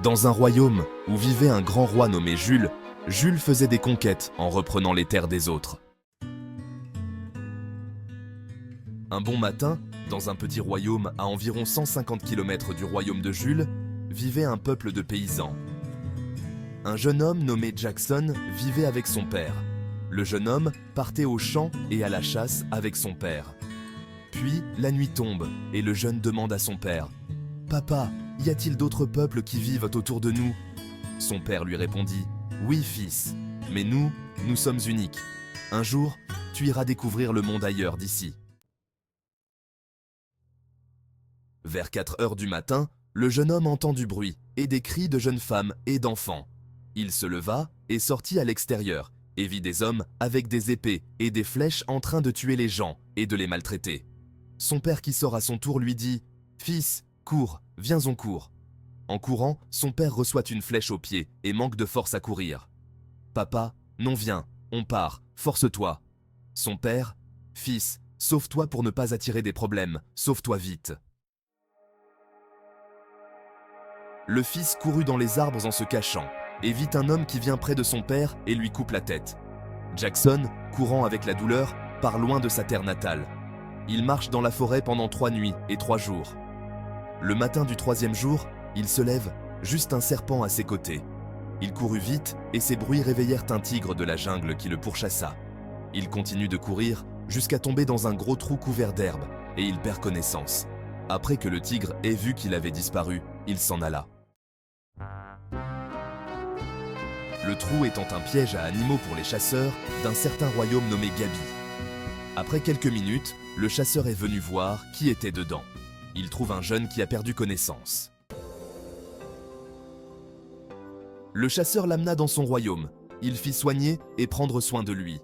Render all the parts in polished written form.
Dans un royaume où vivait un grand roi nommé Jules, Jules faisait des conquêtes en reprenant les terres des autres. Un bon matin, dans un petit royaume à environ 150 km du royaume de Jules, vivait un peuple de paysans. Un jeune homme nommé Jackson vivait avec son père. Le jeune homme partait au champ et à la chasse avec son père. Puis, la nuit tombe et le jeune demande à son père « Papa, y a-t-il d'autres peuples qui vivent autour de nous ?» Son père lui répondit « Oui, fils, mais nous sommes uniques. Un jour, tu iras découvrir le monde ailleurs d'ici. » Vers 4 heures du matin, le jeune homme entend du bruit et des cris de jeunes femmes et d'enfants. Il se leva et sortit à l'extérieur et vit des hommes avec des épées et des flèches en train de tuer les gens et de les maltraiter. Son père qui sort à son tour lui dit « Fils, cours, viens on court. » En courant, son père reçoit une flèche au pied et manque de force à courir. « Papa, non viens, on part, force-toi. » Son père « Fils, sauve-toi pour ne pas attirer des problèmes, sauve-toi vite. » Le fils courut dans les arbres en se cachant et vit un homme qui vient près de son père et lui coupe la tête. Jackson, courant avec la douleur, part loin de sa terre natale. Il marche dans la forêt pendant 3 nuits et 3 jours. Le matin du 3e jour, il se lève, juste un serpent à ses côtés. Il courut vite et ses bruits réveillèrent un tigre de la jungle qui le pourchassa. Il continue de courir jusqu'à tomber dans un gros trou couvert d'herbe et il perd connaissance. Après que le tigre ait vu qu'il avait disparu, il s'en alla. Le trou étant un piège à animaux pour les chasseurs d'un certain royaume nommé Gabi. Après quelques minutes, le chasseur est venu voir qui était dedans. Il trouve un jeune qui a perdu connaissance. Le chasseur l'amena dans son royaume. Il fit soigner et prendre soin de lui.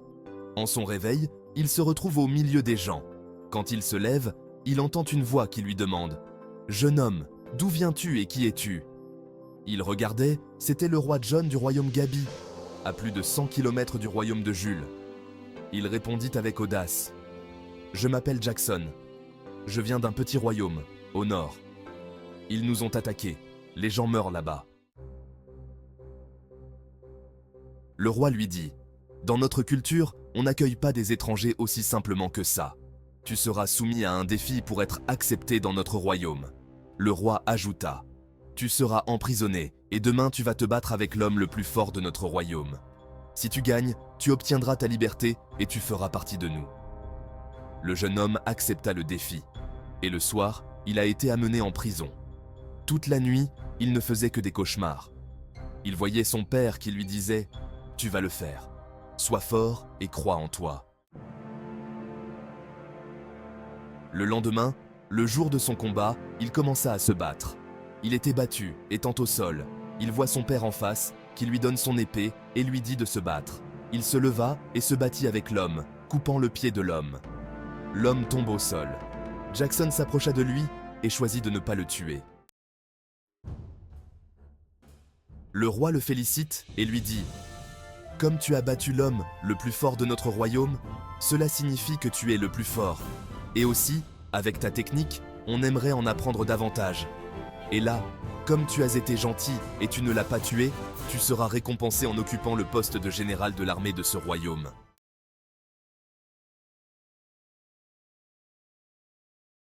En son réveil, il se retrouve au milieu des gens. Quand il se lève, il entend une voix qui lui demande « Jeune homme, d'où viens-tu et qui es-tu » Il regardait, c'était le roi John du royaume Gabi, à plus de 100 km du royaume de Jules. Il répondit avec audace « Je m'appelle Jackson. Je viens d'un petit royaume, au nord. Ils nous ont attaqués. Les gens meurent là-bas. » Le roi lui dit « Dans notre culture, on n'accueille pas des étrangers aussi simplement que ça. Tu seras soumis à un défi pour être accepté dans notre royaume. » Le roi ajouta « Tu seras emprisonné et demain tu vas te battre avec l'homme le plus fort de notre royaume. Si tu gagnes, tu obtiendras ta liberté et tu feras partie de nous. » Le jeune homme accepta le défi. Et le soir, il a été amené en prison. Toute la nuit, il ne faisait que des cauchemars. Il voyait son père qui lui disait « Tu vas le faire. Sois fort et crois en toi. » Le lendemain, le jour de son combat, il commença à se battre. Il était battu, étant au sol. Il voit son père en face, qui lui donne son épée et lui dit de se battre. Il se leva et se battit avec l'homme, coupant le pied de l'homme. L'homme tombe au sol. Jackson s'approcha de lui et choisit de ne pas le tuer. Le roi le félicite et lui dit « Comme tu as battu l'homme le plus fort de notre royaume, cela signifie que tu es le plus fort. Et aussi, avec ta technique, on aimerait en apprendre davantage. Et là, comme tu as été gentil et tu ne l'as pas tué, tu seras récompensé en occupant le poste de général de l'armée de ce royaume. »